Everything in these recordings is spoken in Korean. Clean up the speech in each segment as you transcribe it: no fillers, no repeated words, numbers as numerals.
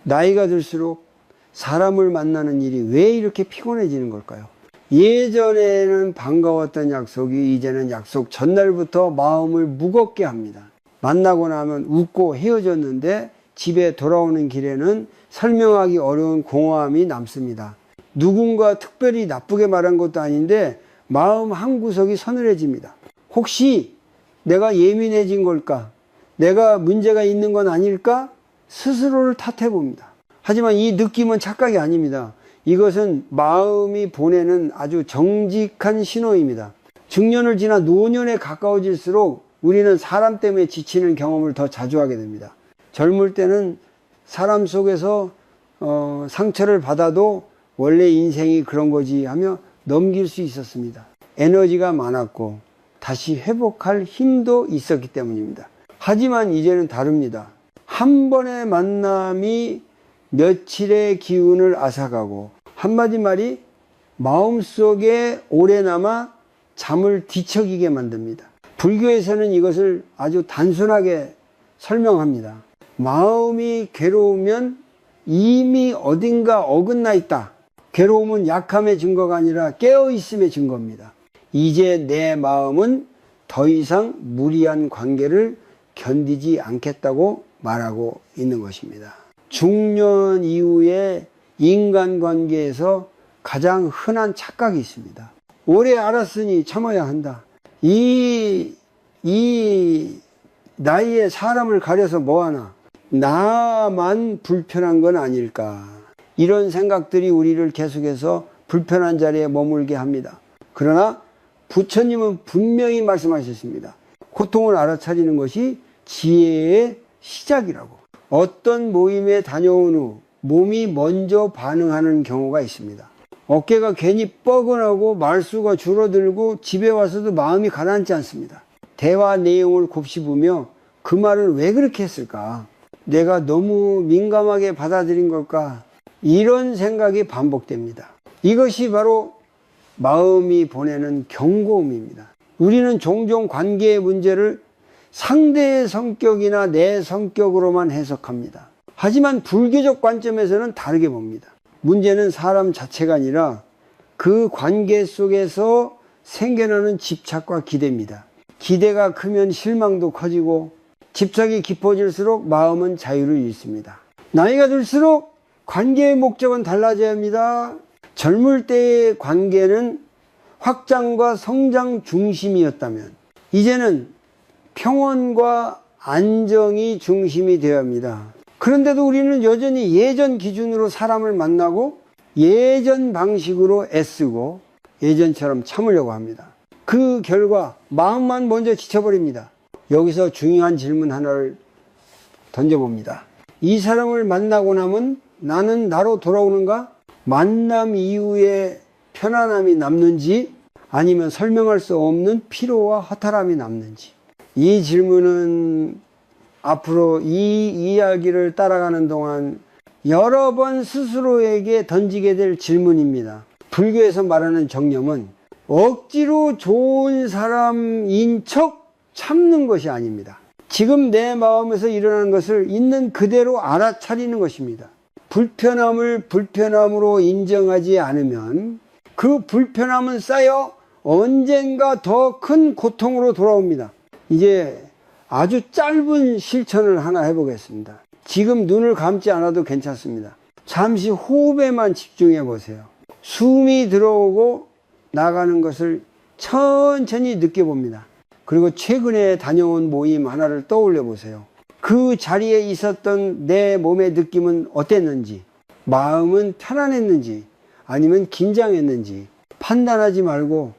나이가 들수록 사람을 만나는 일이 왜 이렇게 피곤해지는 걸까요? 예전에는 반가웠던 약속이 이제는 약속 전날부터 마음을 무겁게 합니다. 만나고 나면 웃고 헤어졌는데 집에 돌아오는 길에는 설명하기 어려운 공허함이 남습니다. 누군가 특별히 나쁘게 말한 것도 아닌데 마음 한구석이 서늘해집니다. 혹시 내가 예민해진 걸까? 내가 문제가 있는 건 아닐까? 스스로를 탓해 봅니다. 하지만 이 느낌은 착각이 아닙니다. 이것은 마음이 보내는 아주 정직한 신호입니다. 중년을 지나 노년에 가까워질수록 우리는 사람 때문에 지치는 경험을 더 자주 하게 됩니다. 젊을 때는 사람 속에서 상처를 받아도 원래 인생이 그런 거지 하며 넘길 수 있었습니다. 에너지가 많았고 다시 회복할 힘도 있었기 때문입니다. 하지만 이제는 다릅니다. 한 번의 만남이 며칠의 기운을 앗아가고 한마디 말이 마음속에 오래 남아 잠을 뒤척이게 만듭니다. 불교에서는 이것을 아주 단순하게 설명합니다. 마음이 괴로우면 이미 어딘가 어긋나 있다. 괴로움은 약함의 증거가 아니라 깨어있음의 증거입니다. 이제 내 마음은 더 이상 무리한 관계를 견디지 않겠다고 말하고 있는 것입니다. 중년 이후에 인간관계에서 가장 흔한 착각이 있습니다. 오래 알았으니 참아야 한다. 이 나이에 사람을 가려서 뭐하나. 나만 불편한 건 아닐까. 이런 생각들이 우리를 계속해서 불편한 자리에 머물게 합니다. 그러나 부처님은 분명히 말씀하셨습니다. 고통을 알아차리는 것이 지혜의 시작이라고. 어떤 모임에 다녀온 후 몸이 먼저 반응하는 경우가 있습니다. 어깨가 괜히 뻐근하고 말수가 줄어들고 집에 와서도 마음이 가라앉지 않습니다. 대화 내용을 곱씹으며 그 말을 왜 그렇게 했을까? 내가 너무 민감하게 받아들인 걸까? 이런 생각이 반복됩니다. 이것이 바로 마음이 보내는 경고음입니다. 우리는 종종 관계의 문제를 상대의 성격이나 내 성격으로만 해석합니다. 하지만 불교적 관점에서는 다르게 봅니다. 문제는 사람 자체가 아니라 그 관계 속에서 생겨나는 집착과 기대입니다. 기대가 크면 실망도 커지고 집착이 깊어질수록 마음은 자유를 잃습니다. 나이가 들수록 관계의 목적은 달라져야 합니다. 젊을 때의 관계는 확장과 성장 중심이었다면 이제는 평온과 안정이 중심이 되어야 합니다. 그런데도 우리는 여전히 예전 기준으로 사람을 만나고 예전 방식으로 애쓰고 예전처럼 참으려고 합니다. 그 결과 마음만 먼저 지쳐버립니다. 여기서 중요한 질문 하나를 던져봅니다. 이 사람을 만나고 나면 나는 나로 돌아오는가? 만남 이후에 편안함이 남는지 아니면 설명할 수 없는 피로와 허탈함이 남는지. 이 질문은 앞으로 이 이야기를 따라가는 동안 여러 번 스스로에게 던지게 될 질문입니다. 불교에서 말하는 정념은 억지로 좋은 사람인 척 참는 것이 아닙니다. 지금 내 마음에서 일어나는 것을 있는 그대로 알아차리는 것입니다. 불편함을 불편함으로 인정하지 않으면 그 불편함은 쌓여 언젠가 더 큰 고통으로 돌아옵니다. 이제 아주 짧은 실천을 하나 해보겠습니다. 지금 눈을 감지 않아도 괜찮습니다. 잠시 호흡에만 집중해 보세요. 숨이 들어오고 나가는 것을 천천히 느껴봅니다. 그리고 최근에 다녀온 모임 하나를 떠올려 보세요. 그 자리에 있었던 내 몸의 느낌은 어땠는지, 마음은 편안했는지 아니면 긴장했는지 판단하지 말고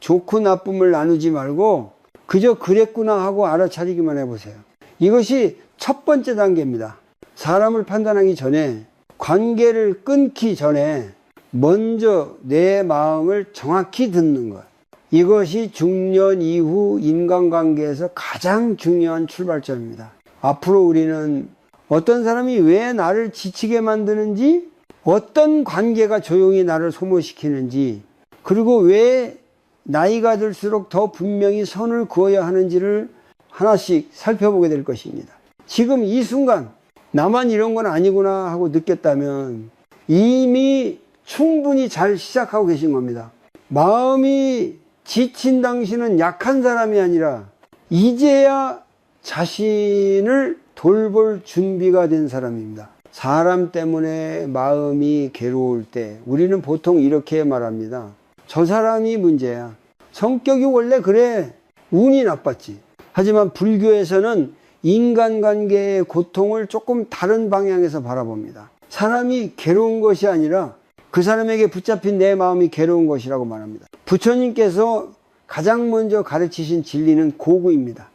좋고 나쁨을 나누지 말고 그저 그랬구나 하고 알아차리기만 해보세요. 이것이 첫 번째 단계입니다. 사람을 판단하기 전에, 관계를 끊기 전에 먼저 내 마음을 정확히 듣는 것. 이것이 중년 이후 인간관계에서 가장 중요한 출발점입니다. 앞으로 우리는 어떤 사람이 왜 나를 지치게 만드는지, 어떤 관계가 조용히 나를 소모시키는지, 그리고 왜 나이가 들수록 더 분명히 선을 그어야 하는지를 하나씩 살펴보게 될 것입니다. 지금 이 순간 나만 이런 건 아니구나 하고 느꼈다면 이미 충분히 잘 시작하고 계신 겁니다. 마음이 지친 당신은 약한 사람이 아니라 이제야 자신을 돌볼 준비가 된 사람입니다. 사람 때문에 마음이 괴로울 때 우리는 보통 이렇게 말합니다. 저 사람이 문제야. 성격이 원래 그래. 운이 나빴지. 하지만 불교에서는 인간관계의 고통을 조금 다른 방향에서 바라봅니다. 사람이 괴로운 것이 아니라 그 사람에게 붙잡힌 내 마음이 괴로운 것이라고 말합니다. 부처님께서 가장 먼저 가르치신 진리는 고구입니다.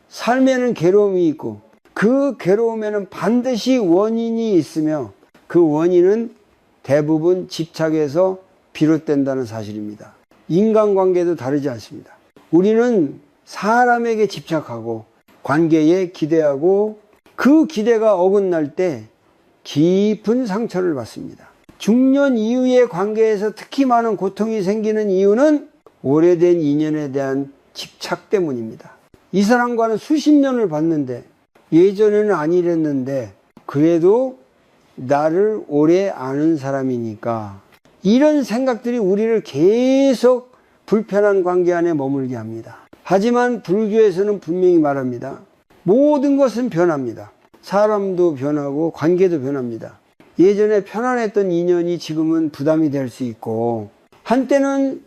삶에는 괴로움이 있고 그 괴로움에는 반드시 원인이 있으며 그 원인은 대부분 집착에서 비롯된다는 사실입니다. 인간관계도 다르지 않습니다. 우리는 사람에게 집착하고 관계에 기대하고 그 기대가 어긋날 때 깊은 상처를 받습니다. 중년 이후의 관계에서 특히 많은 고통이 생기는 이유는 오래된 인연에 대한 집착 때문입니다. 이 사람과는 수십 년을 봤는데 예전에는 아니랬는데 그래도 나를 오래 아는 사람이니까 이런 생각들이 우리를 계속 불편한 관계 안에 머물게 합니다. 하지만 불교에서는 분명히 말합니다. 모든 것은 변합니다. 사람도 변하고 관계도 변합니다. 예전에 편안했던 인연이 지금은 부담이 될 수 있고 한때는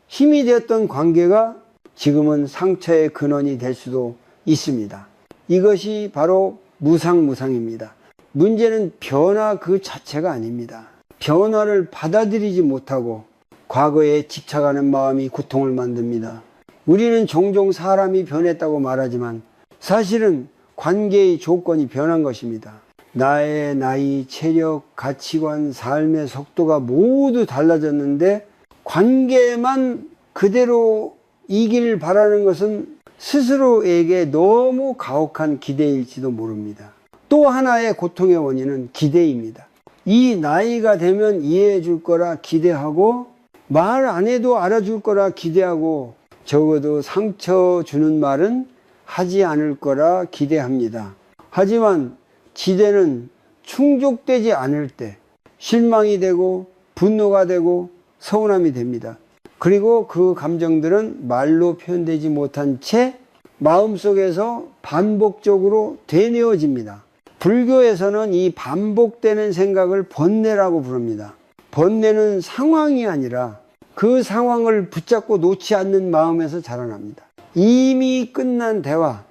힘이 되었던 관계가 지금은 상처의 근원이 될 수도 있습니다. 이것이 바로 무상무상입니다. 문제는 변화 그 자체가 아닙니다. 변화를 받아들이지 못하고 과거에 집착하는 마음이 고통을 만듭니다. 우리는 종종 사람이 변했다고 말하지만 사실은 관계의 조건이 변한 것입니다. 나의 나이, 체력, 가치관, 삶의 속도가 모두 달라졌는데 관계만 그대로 이길 바라는 것은 스스로에게 너무 가혹한 기대일지도 모릅니다. 또 하나의 고통의 원인은 기대입니다. 이 나이가 되면 이해해 줄 거라 기대하고 말 안 해도 알아줄 거라 기대하고 적어도 상처 주는 말은 하지 않을 거라 기대합니다. 하지만 기대는 충족되지 않을 때 실망이 되고 분노가 되고 서운함이 됩니다. 그리고 그 감정들은 말로 표현되지 못한 채 마음속에서 반복적으로 되뇌어집니다. 불교에서는 이 반복되는 생각을 번뇌라고 부릅니다. 번뇌는 상황이 아니라 그 상황을 붙잡고 놓지 않는 마음에서 자라납니다. 이미 끝난 대화,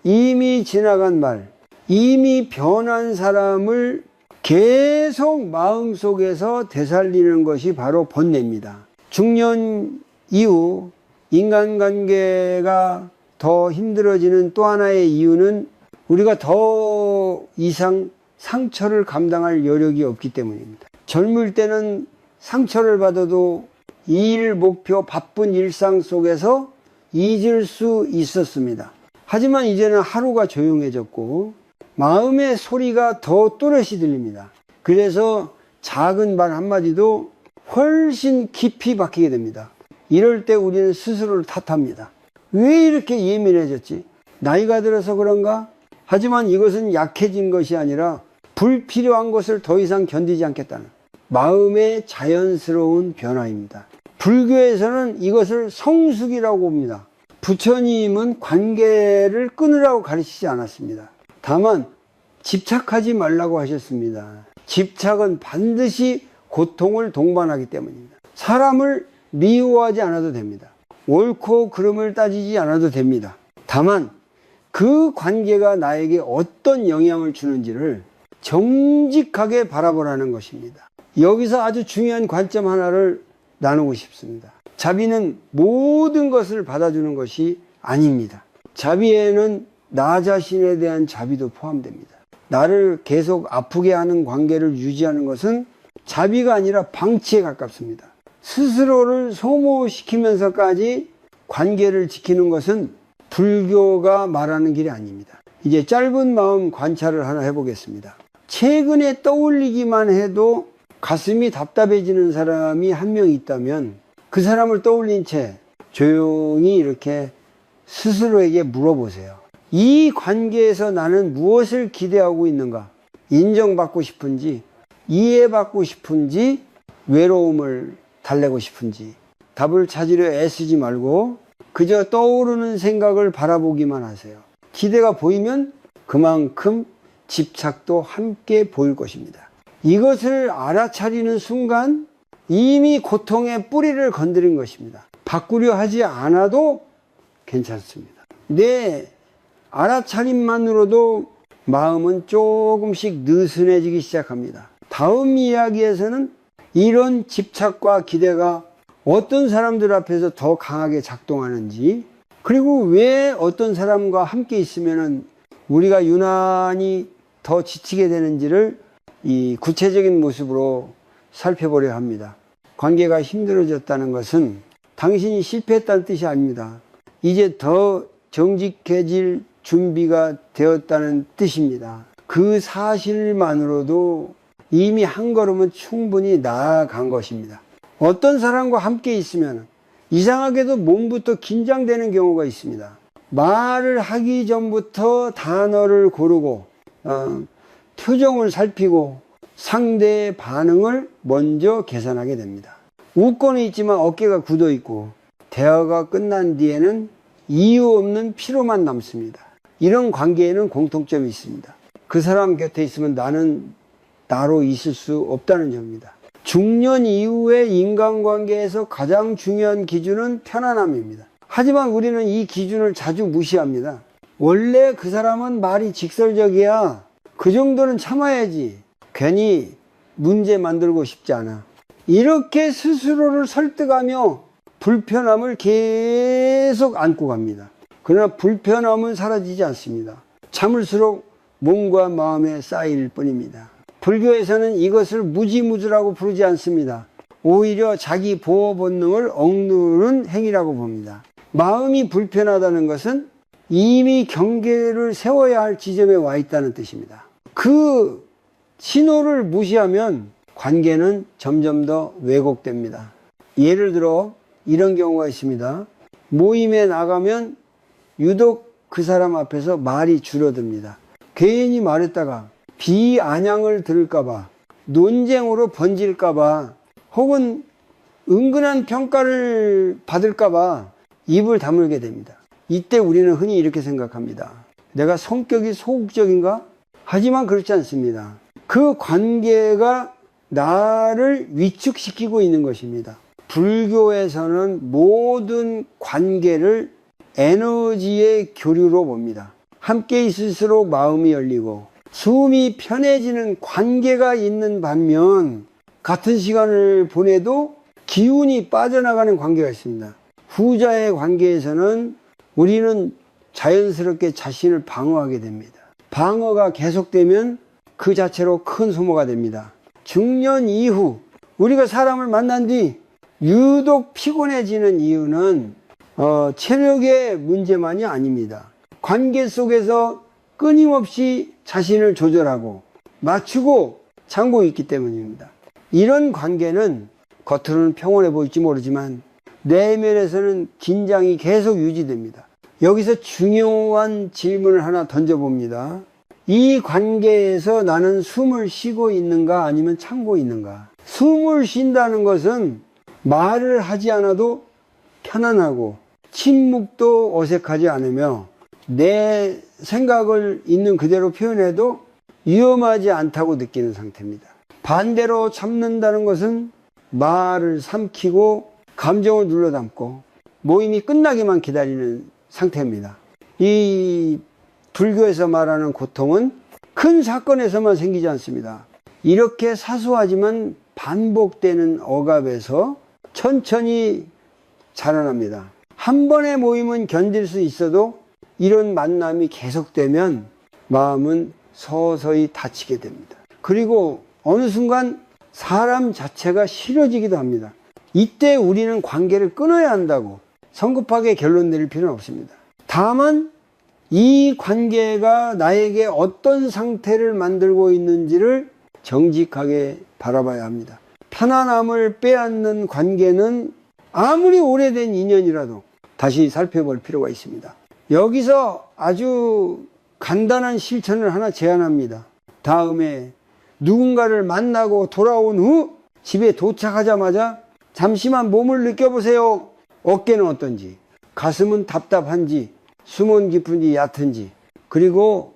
이미 지나간 말, 이미 변한 사람을 계속 마음속에서 되살리는 것이 바로 번뇌입니다. 중년 이후 인간관계가 더 힘들어지는 또 하나의 이유는 우리가 더 이상 상처를 감당할 여력이 없기 때문입니다. 젊을 때는 상처를 받아도 일, 목표, 바쁜 일상 속에서 잊을 수 있었습니다. 하지만 이제는 하루가 조용해졌고 마음의 소리가 더 또렷이 들립니다. 그래서 작은 말 한마디도 훨씬 깊이 박히게 됩니다. 이럴 때 우리는 스스로를 탓합니다. 왜 이렇게 예민해졌지? 나이가 들어서 그런가? 하지만 이것은 약해진 것이 아니라 불필요한 것을 더 이상 견디지 않겠다는 마음의 자연스러운 변화입니다. 불교에서는 이것을 성숙이라고 봅니다. 부처님은 관계를 끊으라고 가르치지 않았습니다. 다만 집착하지 말라고 하셨습니다. 집착은 반드시 고통을 동반하기 때문입니다. 사람을 미워하지 않아도 됩니다. 옳고 그름을 따지지 않아도 됩니다. 다만 그 관계가 나에게 어떤 영향을 주는지를 정직하게 바라보라는 것입니다. 여기서 아주 중요한 관점 하나를 나누고 싶습니다. 자비는 모든 것을 받아주는 것이 아닙니다. 자비에는 나 자신에 대한 자비도 포함됩니다. 나를 계속 아프게 하는 관계를 유지하는 것은 자비가 아니라 방치에 가깝습니다. 스스로를 소모시키면서까지 관계를 지키는 것은 불교가 말하는 길이 아닙니다. 이제 짧은 마음 관찰을 하나 해보겠습니다. 최근에 떠올리기만 해도 가슴이 답답해지는 사람이 한 명 있다면 그 사람을 떠올린 채 조용히 이렇게 스스로에게 물어보세요. 이 관계에서 나는 무엇을 기대하고 있는가? 인정받고 싶은지, 이해받고 싶은지, 외로움을 달래고 싶은지 답을 찾으려 애쓰지 말고 그저 떠오르는 생각을 바라보기만 하세요. 기대가 보이면 그만큼 집착도 함께 보일 것입니다. 이것을 알아차리는 순간 이미 고통의 뿌리를 건드린 것입니다. 바꾸려 하지 않아도 괜찮습니다. 내 알아차림만으로도 마음은 조금씩 느슨해지기 시작합니다. 다음 이야기에서는 이런 집착과 기대가 어떤 사람들 앞에서 더 강하게 작동하는지, 그리고 왜 어떤 사람과 함께 있으면 우리가 유난히 더 지치게 되는지를 이 구체적인 모습으로 살펴보려 합니다. 관계가 힘들어졌다는 것은 당신이 실패했다는 뜻이 아닙니다. 이제 더 정직해질 준비가 되었다는 뜻입니다. 그 사실만으로도 이미 한 걸음은 충분히 나아간 것입니다. 어떤 사람과 함께 있으면 이상하게도 몸부터 긴장되는 경우가 있습니다. 말을 하기 전부터 단어를 고르고 표정을 살피고 상대의 반응을 먼저 계산하게 됩니다. 웃고는 있지만 어깨가 굳어 있고 대화가 끝난 뒤에는 이유 없는 피로만 남습니다. 이런 관계에는 공통점이 있습니다. 그 사람 곁에 있으면 나는 나로 있을 수 없다는 점입니다. 중년 이후의 인간관계에서 가장 중요한 기준은 편안함입니다. 하지만 우리는 이 기준을 자주 무시합니다. 원래 그 사람은 말이 직설적이야. 그 정도는 참아야지. 괜히 문제 만들고 싶지 않아. 이렇게 스스로를 설득하며 불편함을 계속 안고 갑니다. 그러나 불편함은 사라지지 않습니다. 참을수록 몸과 마음에 쌓일 뿐입니다. 불교에서는 이것을 무지무주라고 부르지 않습니다. 오히려 자기 보호 본능을 억누르는 행위라고 봅니다. 마음이 불편하다는 것은 이미 경계를 세워야 할 지점에 와 있다는 뜻입니다. 그 신호를 무시하면 관계는 점점 더 왜곡됩니다. 예를 들어 이런 경우가 있습니다. 모임에 나가면 유독 그 사람 앞에서 말이 줄어듭니다. 괜히 말했다가 비아냥을 들을까봐, 논쟁으로 번질까봐, 혹은 은근한 평가를 받을까봐 입을 다물게 됩니다. 이때 우리는 흔히 이렇게 생각합니다. 내가 성격이 소극적인가? 하지만 그렇지 않습니다. 그 관계가 나를 위축시키고 있는 것입니다. 불교에서는 모든 관계를 에너지의 교류로 봅니다. 함께 있을수록 마음이 열리고 숨이 편해지는 관계가 있는 반면 같은 시간을 보내도 기운이 빠져나가는 관계가 있습니다. 후자의 관계에서는 우리는 자연스럽게 자신을 방어하게 됩니다. 방어가 계속되면 그 자체로 큰 소모가 됩니다. 중년 이후 우리가 사람을 만난 뒤 유독 피곤해지는 이유는 체력의 문제만이 아닙니다. 관계 속에서 끊임없이 자신을 조절하고 맞추고 참고 있기 때문입니다. 이런 관계는 겉으로는 평온해 보일지 모르지만 내면에서는 긴장이 계속 유지됩니다. 여기서 중요한 질문을 하나 던져봅니다. 이 관계에서 나는 숨을 쉬고 있는가 아니면 참고 있는가? 숨을 쉰다는 것은 말을 하지 않아도 편안하고 침묵도 어색하지 않으며 내 생각을 있는 그대로 표현해도 위험하지 않다고 느끼는 상태입니다. 반대로 참는다는 것은 말을 삼키고 감정을 눌러 담고 모임이 끝나기만 기다리는 상태입니다. 이 불교에서 말하는 고통은 큰 사건에서만 생기지 않습니다. 이렇게 사소하지만 반복되는 억압에서 천천히 자라납니다. 한 번의 모임은 견딜 수 있어도 이런 만남이 계속되면 마음은 서서히 다치게 됩니다. 그리고 어느 순간 사람 자체가 싫어지기도 합니다. 이때 우리는 관계를 끊어야 한다고 성급하게 결론 내릴 필요는 없습니다. 다만 이 관계가 나에게 어떤 상태를 만들고 있는지를 정직하게 바라봐야 합니다. 편안함을 빼앗는 관계는 아무리 오래된 인연이라도 다시 살펴볼 필요가 있습니다. 여기서 아주 간단한 실천을 하나 제안합니다. 다음에 누군가를 만나고 돌아온 후 집에 도착하자마자 잠시만 몸을 느껴보세요. 어깨는 어떤지, 가슴은 답답한지, 숨은 깊은지 얕은지, 그리고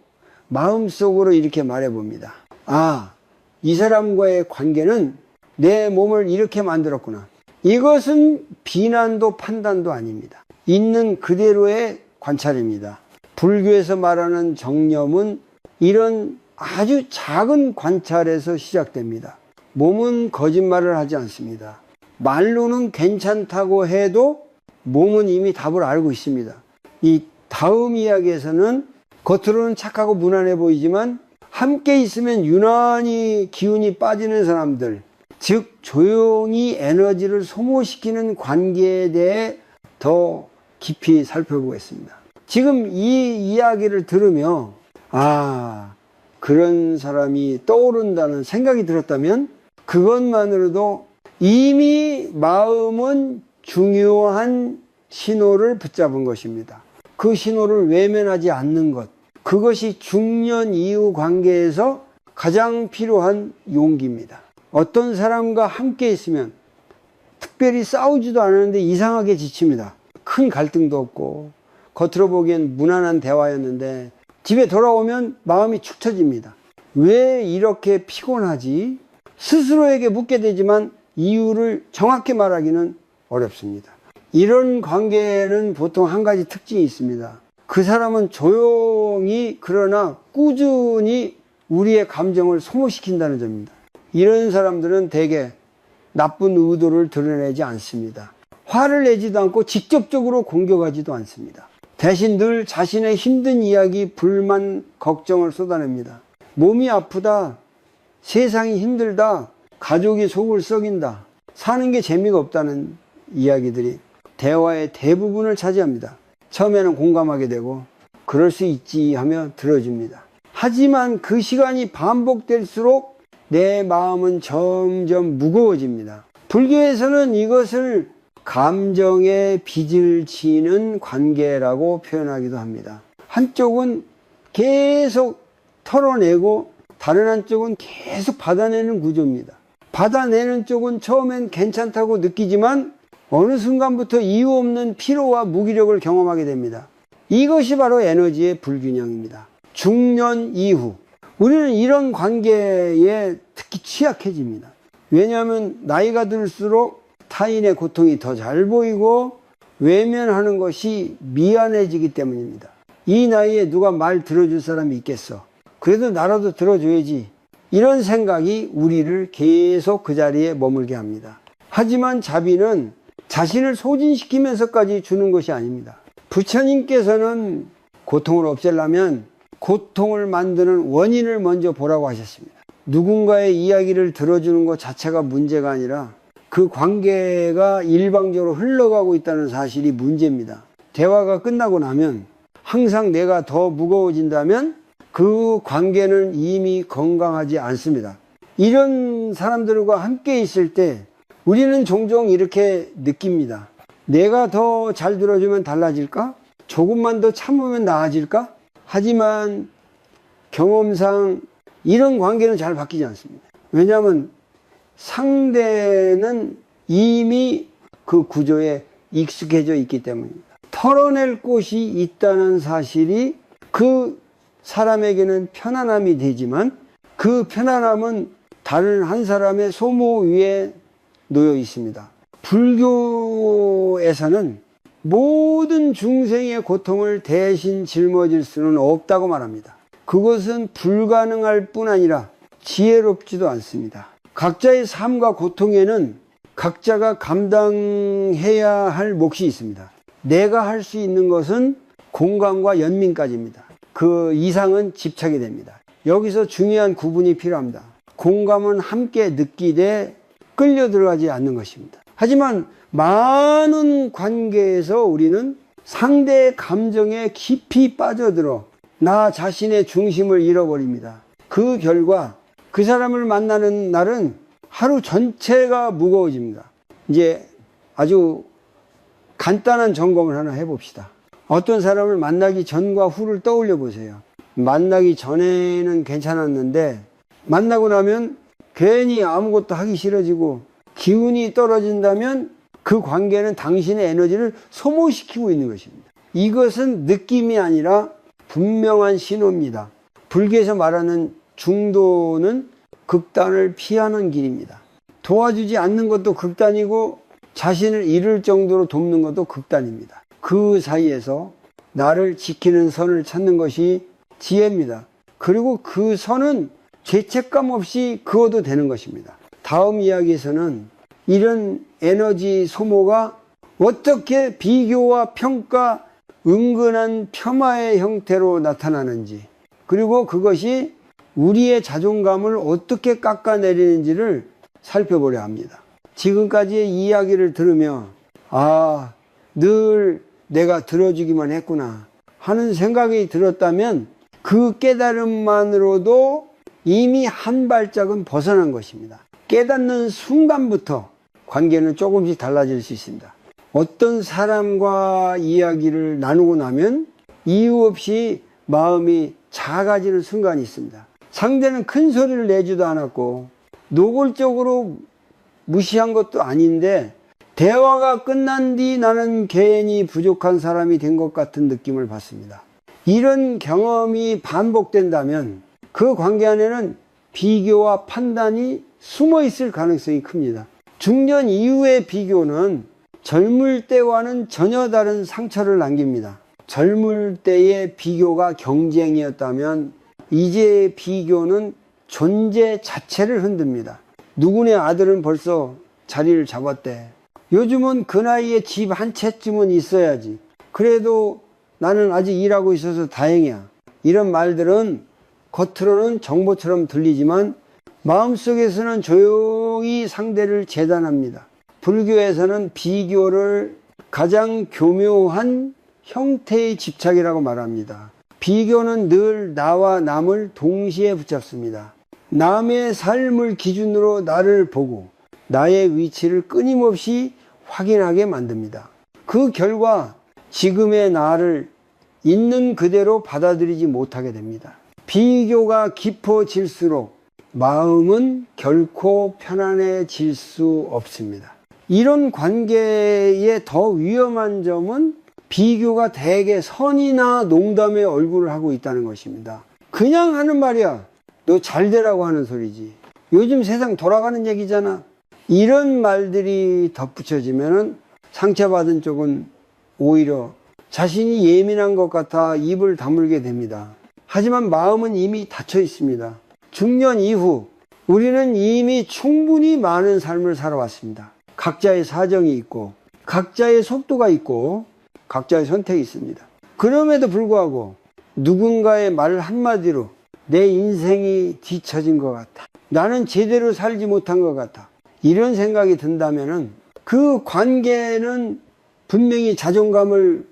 마음속으로 이렇게 말해봅니다. 아, 이 사람과의 관계는 내 몸을 이렇게 만들었구나. 이것은 비난도 판단도 아닙니다. 있는 그대로의 관찰입니다. 불교에서 말하는 정념은 이런 아주 작은 관찰에서 시작됩니다. 몸은 거짓말을 하지 않습니다. 말로는 괜찮다고 해도 몸은 이미 답을 알고 있습니다. 이 다음 이야기에서는 겉으로는 착하고 무난해 보이지만 함께 있으면 유난히 기운이 빠지는 사람들, 즉 조용히 에너지를 소모시키는 관계에 대해 더 깊이 살펴보겠습니다. 지금 이 이야기를 들으며 아, 그런 사람이 떠오른다는 생각이 들었다면 그것만으로도 이미 마음은 중요한 신호를 붙잡은 것입니다. 그 신호를 외면하지 않는 것, 그것이 중년 이후 관계에서 가장 필요한 용기입니다. 어떤 사람과 함께 있으면 특별히 싸우지도 않았는데 이상하게 지칩니다. 큰 갈등도 없고 겉으로 보기엔 무난한 대화였는데 집에 돌아오면 마음이 축 처집니다. 왜 이렇게 피곤하지? 스스로에게 묻게 되지만 이유를 정확히 말하기는 어렵습니다. 이런 관계에는 보통 한 가지 특징이 있습니다. 그 사람은 조용히 그러나 꾸준히 우리의 감정을 소모시킨다는 점입니다. 이런 사람들은 대개 나쁜 의도를 드러내지 않습니다. 화를 내지도 않고 직접적으로 공격하지도 않습니다. 대신 늘 자신의 힘든 이야기, 불만, 걱정을 쏟아냅니다. 몸이 아프다, 세상이 힘들다, 가족이 속을 썩인다, 사는 게 재미가 없다는 이야기들이 대화의 대부분을 차지합니다. 처음에는 공감하게 되고 그럴 수 있지 하며 들어줍니다. 하지만 그 시간이 반복될수록 내 마음은 점점 무거워집니다. 불교에서는 이것을 감정의 빚을 지는 관계라고 표현하기도 합니다. 한쪽은 계속 털어내고 다른 한쪽은 계속 받아내는 구조입니다. 받아내는 쪽은 처음엔 괜찮다고 느끼지만 어느 순간부터 이유 없는 피로와 무기력을 경험하게 됩니다. 이것이 바로 에너지의 불균형입니다. 중년 이후 우리는 이런 관계에 특히 취약해집니다. 왜냐하면 나이가 들수록 타인의 고통이 더 잘 보이고 외면하는 것이 미안해지기 때문입니다. 이 나이에 누가 말 들어줄 사람이 있겠어. 그래도 나라도 들어줘야지. 이런 생각이 우리를 계속 그 자리에 머물게 합니다. 하지만 자비는 자신을 소진시키면서까지 주는 것이 아닙니다. 부처님께서는 고통을 없애려면 고통을 만드는 원인을 먼저 보라고 하셨습니다. 누군가의 이야기를 들어주는 것 자체가 문제가 아니라 그 관계가 일방적으로 흘러가고 있다는 사실이 문제입니다. 대화가 끝나고 나면 항상 내가 더 무거워진다면 그 관계는 이미 건강하지 않습니다. 이런 사람들과 함께 있을 때 우리는 종종 이렇게 느낍니다. 내가 더 잘 들어주면 달라질까? 조금만 더 참으면 나아질까? 하지만 경험상 이런 관계는 잘 바뀌지 않습니다. 왜냐하면 상대는 이미 그 구조에 익숙해져 있기 때문입니다. 털어낼 곳이 있다는 사실이 그 사람에게는 편안함이 되지만 그 편안함은 다른 한 사람의 소모 위에 놓여 있습니다. 불교에서는 모든 중생의 고통을 대신 짊어질 수는 없다고 말합니다. 그것은 불가능할 뿐 아니라 지혜롭지도 않습니다. 각자의 삶과 고통에는 각자가 감당해야 할 몫이 있습니다. 내가 할 수 있는 것은 공감과 연민까지입니다. 그 이상은 집착이 됩니다. 여기서 중요한 구분이 필요합니다. 공감은 함께 느끼되 끌려 들어가지 않는 것입니다. 하지만 많은 관계에서 우리는 상대의 감정에 깊이 빠져들어 나 자신의 중심을 잃어버립니다. 그 결과 그 사람을 만나는 날은 하루 전체가 무거워집니다. 이제 아주 간단한 점검을 하나 해봅시다. 어떤 사람을 만나기 전과 후를 떠올려 보세요. 만나기 전에는 괜찮았는데 만나고 나면 괜히 아무것도 하기 싫어지고 기운이 떨어진다면 그 관계는 당신의 에너지를 소모시키고 있는 것입니다. 이것은 느낌이 아니라 분명한 신호입니다. 불교에서 말하는 중도는 극단을 피하는 길입니다. 도와주지 않는 것도 극단이고 자신을 잃을 정도로 돕는 것도 극단입니다. 그 사이에서 나를 지키는 선을 찾는 것이 지혜입니다. 그리고 그 선은 죄책감 없이 그어도 되는 것입니다. 다음 이야기에서는 이런 에너지 소모가 어떻게 비교와 평가, 은근한 폄하의 형태로 나타나는지, 그리고 그것이 우리의 자존감을 어떻게 깎아내리는지를 살펴보려 합니다. 지금까지의 이야기를 들으며 늘 내가 들어주기만 했구나 하는 생각이 들었다면 그 깨달음만으로도 이미 한 발짝은 벗어난 것입니다. 깨닫는 순간부터 관계는 조금씩 달라질 수 있습니다. 어떤 사람과 이야기를 나누고 나면 이유 없이 마음이 작아지는 순간이 있습니다. 상대는 큰 소리를 내지도 않았고 노골적으로 무시한 것도 아닌데 대화가 끝난 뒤 나는 괜히 부족한 사람이 된 것 같은 느낌을 받습니다. 이런 경험이 반복된다면 그 관계 안에는 비교와 판단이 숨어 있을 가능성이 큽니다. 중년 이후의 비교는 젊을 때와는 전혀 다른 상처를 남깁니다. 젊을 때의 비교가 경쟁이었다면 이제 비교는 존재 자체를 흔듭니다. 누구네 아들은 벌써 자리를 잡았대. 요즘은 그 나이에 집 한 채쯤은 있어야지. 그래도 나는 아직 일하고 있어서 다행이야. 이런 말들은 겉으로는 정보처럼 들리지만 마음속에서는 조용히 상대를 재단합니다. 불교에서는 비교를 가장 교묘한 형태의 집착이라고 말합니다. 비교는 늘 나와 남을 동시에 붙잡습니다. 남의 삶을 기준으로 나를 보고 나의 위치를 끊임없이 확인하게 만듭니다. 그 결과 지금의 나를 있는 그대로 받아들이지 못하게 됩니다. 비교가 깊어질수록 마음은 결코 편안해질 수 없습니다. 이런 관계의 더 위험한 점은 비교가 대개 선이나 농담의 얼굴을 하고 있다는 것입니다. 그냥 하는 말이야. 너 잘 되라고 하는 소리지. 요즘 세상 돌아가는 얘기잖아. 이런 말들이 덧붙여지면 상처받은 쪽은 오히려 자신이 예민한 것 같아 입을 다물게 됩니다. 하지만 마음은 이미 닫혀 있습니다. 중년 이후 우리는 이미 충분히 많은 삶을 살아왔습니다. 각자의 사정이 있고 각자의 속도가 있고 각자의 선택이 있습니다. 그럼에도 불구하고 누군가의 말 한마디로 내 인생이 뒤처진 것 같아. 나는 제대로 살지 못한 것 같아. 이런 생각이 든다면 그 관계는 분명히 자존감을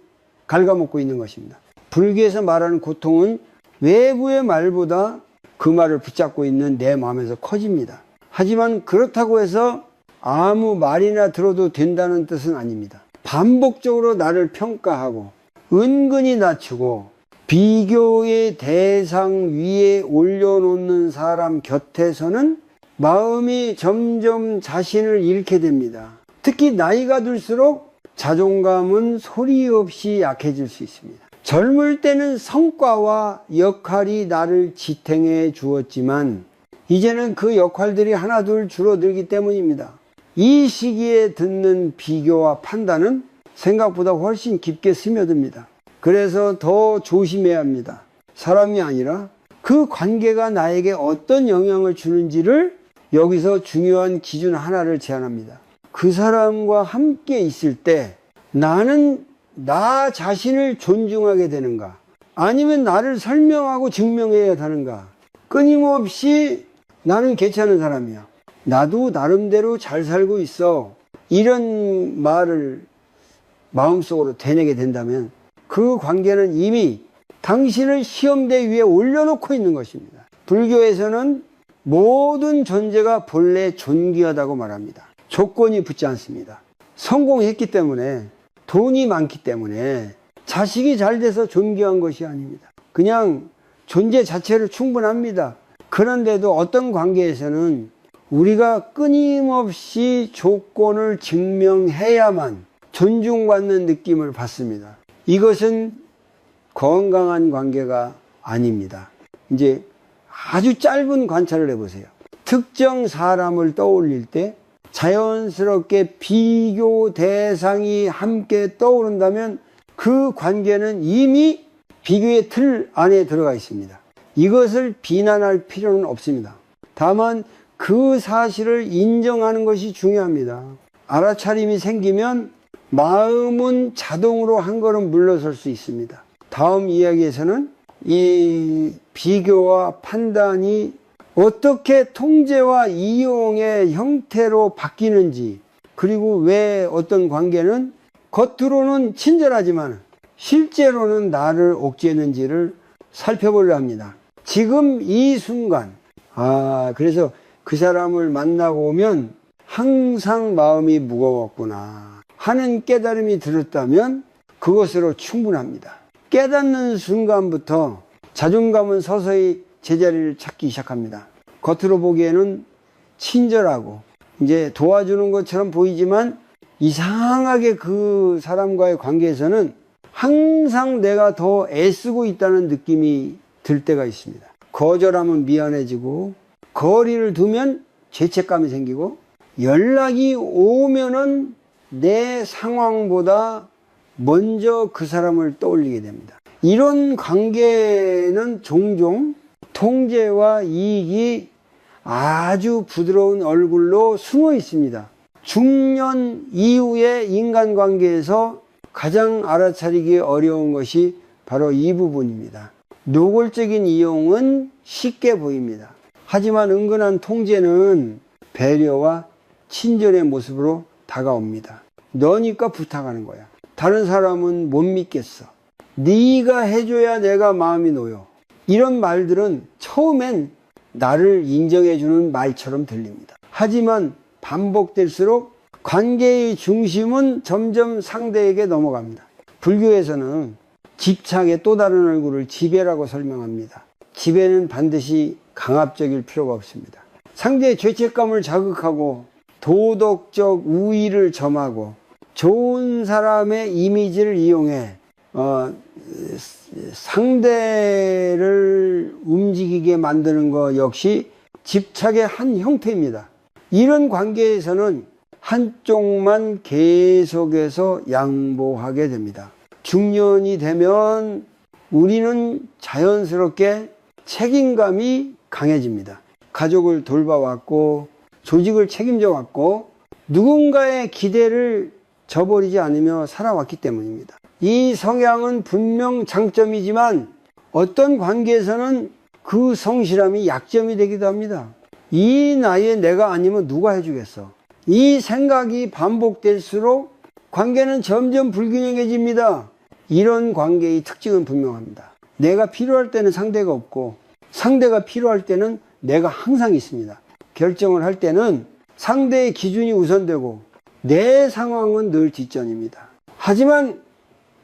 갉아먹고 있는 것입니다. 불교에서 말하는 고통은 외부의 말보다 그 말을 붙잡고 있는 내 마음에서 커집니다. 하지만 그렇다고 해서 아무 말이나 들어도 된다는 뜻은 아닙니다. 반복적으로 나를 평가하고 은근히 낮추고 비교의 대상 위에 올려놓는 사람 곁에서는 마음이 점점 자신을 잃게 됩니다. 특히 나이가 들수록 자존감은 소리 없이 약해질 수 있습니다. 젊을 때는 성과와 역할이 나를 지탱해 주었지만 이제는 그 역할들이 하나둘 줄어들기 때문입니다. 이 시기에 듣는 비교와 판단은 생각보다 훨씬 깊게 스며듭니다. 그래서 더 조심해야 합니다. 사람이 아니라 그 관계가 나에게 어떤 영향을 주는지를 여기서 중요한 기준 하나를 제안합니다. 그 사람과 함께 있을 때 나는 나 자신을 존중하게 되는가? 아니면 나를 설명하고 증명해야 하는가? 끊임없이 나는 괜찮은 사람이야. 나도 나름대로 잘 살고 있어. 이런 말을 마음속으로 되뇌게 된다면 그 관계는 이미 당신을 시험대 위에 올려놓고 있는 것입니다. 불교에서는 모든 존재가 본래 존귀하다고 말합니다. 조건이 붙지 않습니다. 성공했기 때문에, 돈이 많기 때문에, 자식이 잘 돼서 존귀한 것이 아닙니다. 그냥 존재 자체로 충분합니다. 그런데도 어떤 관계에서는 우리가 끊임없이 조건을 증명해야만 존중받는 느낌을 받습니다. 이것은 건강한 관계가 아닙니다. 이제 아주 짧은 관찰을 해보세요. 특정 사람을 떠올릴 때 자연스럽게 비교 대상이 함께 떠오른다면 그 관계는 이미 비교의 틀 안에 들어가 있습니다. 이것을 비난할 필요는 없습니다. 다만 그 사실을 인정하는 것이 중요합니다. 알아차림이 생기면 마음은 자동으로 한 걸음 물러설 수 있습니다. 다음 이야기에서는 이 비교와 판단이 어떻게 통제와 이용의 형태로 바뀌는지, 그리고 왜 어떤 관계는 겉으로는 친절하지만 실제로는 나를 옥죄는지를 살펴보려 합니다. 지금 이 순간, 그래서 그 사람을 만나고 오면 항상 마음이 무거웠구나 하는 깨달음이 들었다면 그것으로 충분합니다. 깨닫는 순간부터 자존감은 서서히 제자리를 찾기 시작합니다. 겉으로 보기에는 친절하고 이제 도와주는 것처럼 보이지만 이상하게 그 사람과의 관계에서는 항상 내가 더 애쓰고 있다는 느낌이 들 때가 있습니다. 거절하면 미안해지고, 거리를 두면 죄책감이 생기고, 연락이 오면은 내 상황보다 먼저 그 사람을 떠올리게 됩니다. 이런 관계는 종종 통제와 이익이 아주 부드러운 얼굴로 숨어 있습니다. 중년 이후의 인간관계에서 가장 알아차리기 어려운 것이 바로 이 부분입니다. 노골적인 이용은 쉽게 보입니다. 하지만 은근한 통제는 배려와 친절의 모습으로 다가옵니다. 너니까 부탁하는 거야. 다른 사람은 못 믿겠어. 네가 해줘야 내가 마음이 놓여. 이런 말들은 처음엔 나를 인정해주는 말처럼 들립니다. 하지만 반복될수록 관계의 중심은 점점 상대에게 넘어갑니다. 불교에서는 집착의 또 다른 얼굴을 지배라고 설명합니다. 지배는 반드시 강압적일 필요가 없습니다. 상대의 죄책감을 자극하고 도덕적 우위를 점하고 좋은 사람의 이미지를 이용해 상대를 움직이게 만드는 것 역시 집착의 한 형태입니다. 이런 관계에서는 한쪽만 계속해서 양보하게 됩니다. 중년이 되면 우리는 자연스럽게 책임감이 강해집니다. 가족을 돌봐왔고 조직을 책임져 왔고 누군가의 기대를 저버리지 않으며 살아왔기 때문입니다. 이 성향은 분명 장점이지만 어떤 관계에서는 그 성실함이 약점이 되기도 합니다. 이 나이에 내가 아니면 누가 해주겠어. 이 생각이 반복될수록 관계는 점점 불균형해집니다. 이런 관계의 특징은 분명합니다. 내가 필요할 때는 상대가 없고 상대가 필요할 때는 내가 항상 있습니다. 결정을 할 때는 상대의 기준이 우선되고 내 상황은 늘 뒷전입니다. 하지만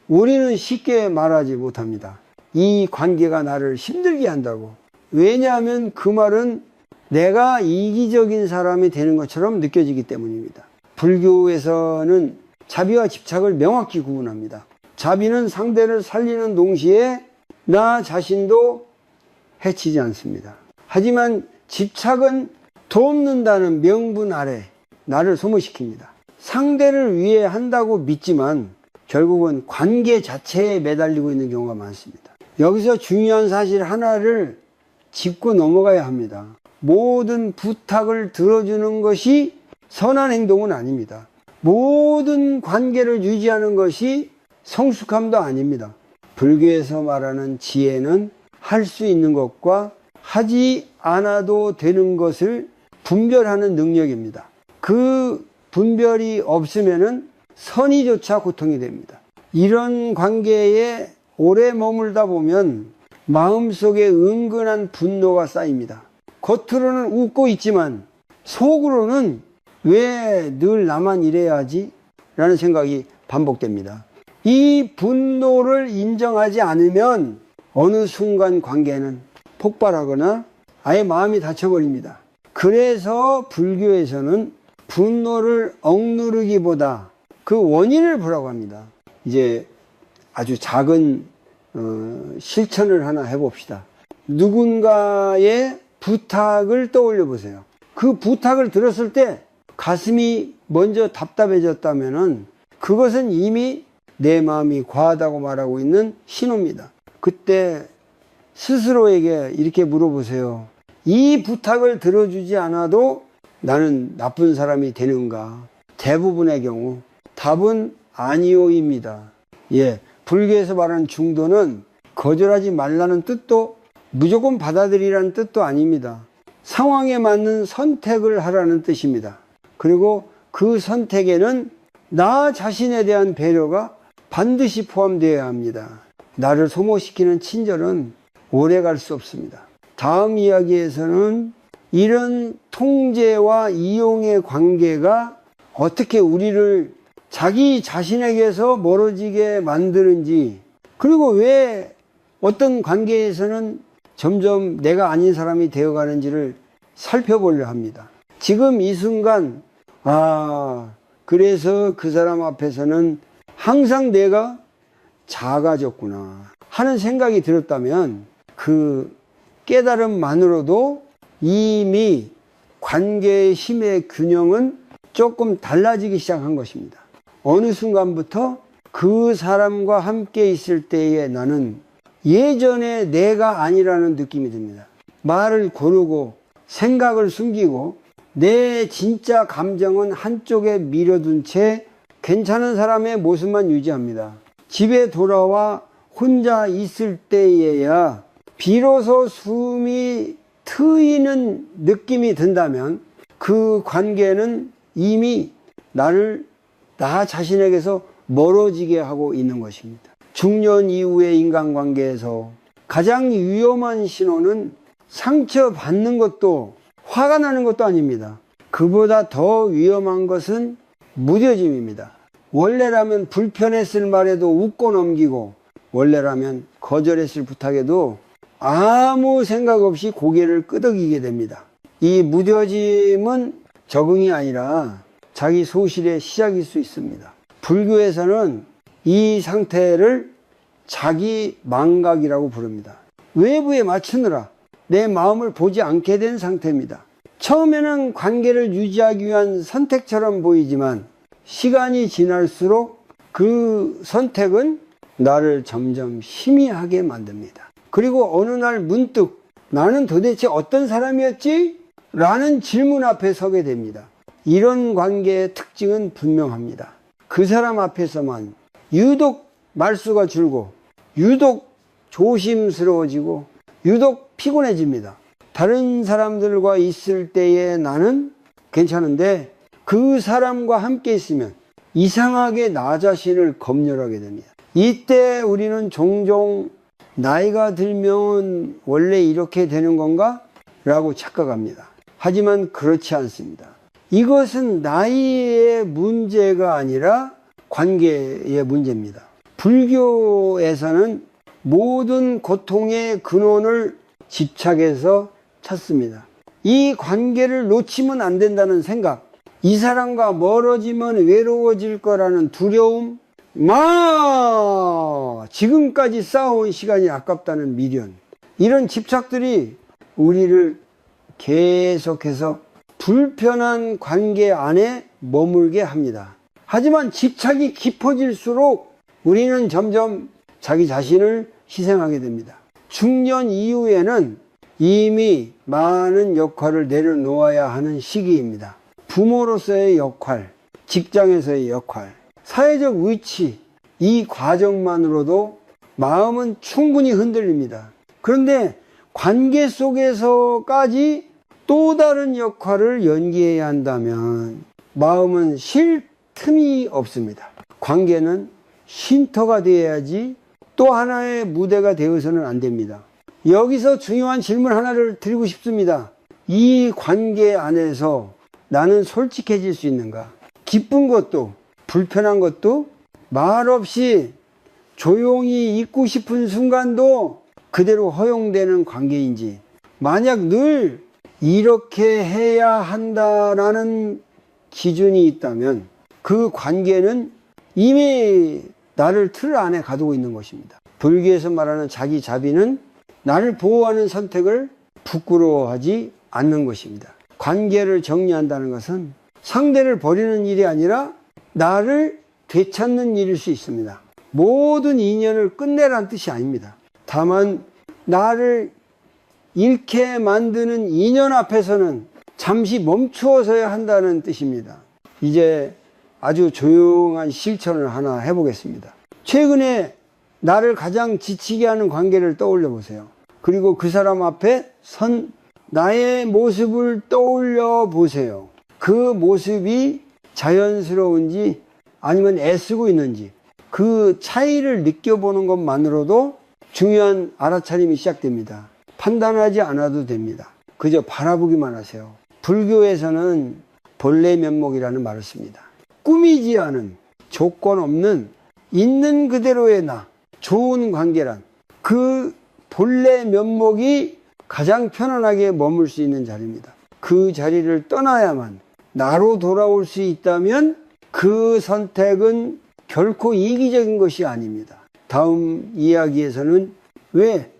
우리는 쉽게 말하지 못합니다. 이 관계가 나를 힘들게 한다고. 왜냐하면 그 말은 내가 이기적인 사람이 되는 것처럼 느껴지기 때문입니다. 불교에서는 자비와 집착을 명확히 구분합니다. 자비는 상대를 살리는 동시에 나 자신도 해치지 않습니다. 하지만 집착은 돕는다는 명분 아래 나를 소모시킵니다. 상대를 위해 한다고 믿지만 결국은 관계 자체에 매달리고 있는 경우가 많습니다. 여기서 중요한 사실 하나를 짚고 넘어가야 합니다. 모든 부탁을 들어주는 것이 선한 행동은 아닙니다. 모든 관계를 유지하는 것이 성숙함도 아닙니다. 불교에서 말하는 지혜는 할 수 있는 것과 하지 않아도 되는 것을 분별하는 능력입니다. 그 분별이 없으면은 선의조차 고통이 됩니다. 이런 관계에 오래 머물다 보면 마음속에 은근한 분노가 쌓입니다. 겉으로는 웃고 있지만 속으로는 왜 늘 나만 이래야 하지? 라는 생각이 반복됩니다. 이 분노를 인정하지 않으면 어느 순간 관계는 폭발하거나 아예 마음이 닫혀버립니다. 그래서 불교에서는 분노를 억누르기보다 그 원인을 보라고 합니다. 이제 아주 작은 실천을 하나 해봅시다. 누군가의 부탁을 떠올려 보세요. 그 부탁을 들었을 때 가슴이 먼저 답답해졌다면은 그것은 이미 내 마음이 과하다고 말하고 있는 신호입니다. 그때 스스로에게 이렇게 물어보세요. 이 부탁을 들어주지 않아도 나는 나쁜 사람이 되는가? 대부분의 경우 답은 아니오입니다. 예, 불교에서 말하는 중도는 거절하지 말라는 뜻도 무조건 받아들이라는 뜻도 아닙니다. 상황에 맞는 선택을 하라는 뜻입니다. 그리고 그 선택에는 나 자신에 대한 배려가 반드시 포함되어야 합니다. 나를 소모시키는 친절은 오래 갈 수 없습니다. 다음 이야기에서는 이런 통제와 이용의 관계가 어떻게 우리를 자기 자신에게서 멀어지게 만드는지, 그리고 왜 어떤 관계에서는 점점 내가 아닌 사람이 되어가는지를 살펴보려 합니다. 지금 이 순간 그래서 그 사람 앞에서는 항상 내가 작아졌구나 하는 생각이 들었다면 그 깨달음만으로도 이미 관계의 힘의 균형은 조금 달라지기 시작한 것입니다. 어느 순간부터 그 사람과 함께 있을 때에 나는 예전에 내가 아니라는 느낌이 듭니다. 말을 고르고 생각을 숨기고 내 진짜 감정은 한쪽에 밀어둔 채 괜찮은 사람의 모습만 유지합니다. 집에 돌아와 혼자 있을 때에야 비로소 숨이 트이는 느낌이 든다면 그 관계는 이미 나를 나 자신에게서 멀어지게 하고 있는 것입니다. 중년 이후의 인간관계에서 가장 위험한 신호는 상처받는 것도 화가 나는 것도 아닙니다. 그보다 더 위험한 것은 무뎌짐입니다. 원래라면 불편했을 말에도 웃고 넘기고, 원래라면 거절했을 부탁에도 아무 생각 없이 고개를 끄덕이게 됩니다. 이 무뎌짐은 적응이 아니라 자기 소실의 시작일 수 있습니다. 불교에서는 이 상태를 자기 망각이라고 부릅니다. 외부에 맞추느라 내 마음을 보지 않게 된 상태입니다. 처음에는 관계를 유지하기 위한 선택처럼 보이지만 시간이 지날수록 그 선택은 나를 점점 희미하게 만듭니다. 그리고 어느 날 문득 나는 도대체 어떤 사람이었지? 라는 질문 앞에 서게 됩니다. 이런 관계의 특징은 분명합니다. 그 사람 앞에서만 유독 말수가 줄고 유독 조심스러워지고 유독 피곤해집니다. 다른 사람들과 있을 때의 나는 괜찮은데 그 사람과 함께 있으면 이상하게 나 자신을 검열하게 됩니다. 이때 우리는 종종 나이가 들면 원래 이렇게 되는 건가? 라고 착각합니다. 하지만 그렇지 않습니다. 이것은 나이의 문제가 아니라 관계의 문제입니다. 불교에서는 모든 고통의 근원을 집착해서 찾습니다. 이 관계를 놓치면 안 된다는 생각, 이 사람과 멀어지면 외로워질 거라는 두려움, 지금까지 쌓아온 시간이 아깝다는 미련, 이런 집착들이 우리를 계속해서 불편한 관계 안에 머물게 합니다. 하지만 집착이 깊어질수록 우리는 점점 자기 자신을 희생하게 됩니다. 중년 이후에는 이미 많은 역할을 내려놓아야 하는 시기입니다. 부모로서의 역할, 직장에서의 역할, 사회적 위치, 이 과정만으로도 마음은 충분히 흔들립니다. 그런데 관계 속에서까지 또 다른 역할을 연기해야 한다면 마음은 쉴 틈이 없습니다. 관계는 쉼터가 되어야지 또 하나의 무대가 되어서는 안 됩니다. 여기서 중요한 질문 하나를 드리고 싶습니다. 이 관계 안에서 나는 솔직해질 수 있는가? 기쁜 것도 불편한 것도 말없이 조용히 있고 싶은 순간도 그대로 허용되는 관계인지, 만약 늘 이렇게 해야 한다라는 기준이 있다면 그 관계는 이미 나를 틀 안에 가두고 있는 것입니다. 불교에서 말하는 자기 자비는 나를 보호하는 선택을 부끄러워하지 않는 것입니다. 관계를 정리한다는 것은 상대를 버리는 일이 아니라 나를 되찾는 일일 수 있습니다. 모든 인연을 끝내라는 뜻이 아닙니다. 다만 나를 잃게 만드는 인연 앞에서는 잠시 멈추어서야 한다는 뜻입니다. 이제 아주 조용한 실천을 하나 해보겠습니다. 최근에 나를 가장 지치게 하는 관계를 떠올려 보세요. 그리고 그 사람 앞에 선 나의 모습을 떠올려 보세요. 그 모습이 자연스러운지 아니면 애쓰고 있는지 그 차이를 느껴보는 것만으로도 중요한 알아차림이 시작됩니다. 판단하지 않아도 됩니다. 그저 바라보기만 하세요. 불교에서는 본래 면목이라는 말을 씁니다. 꾸미지 않은, 조건 없는, 있는 그대로의 나, 좋은 관계란 그 본래 면목이 가장 편안하게 머물 수 있는 자리입니다. 그 자리를 떠나야만 나로 돌아올 수 있다면 그 선택은 결코 이기적인 것이 아닙니다. 다음 이야기에서는 왜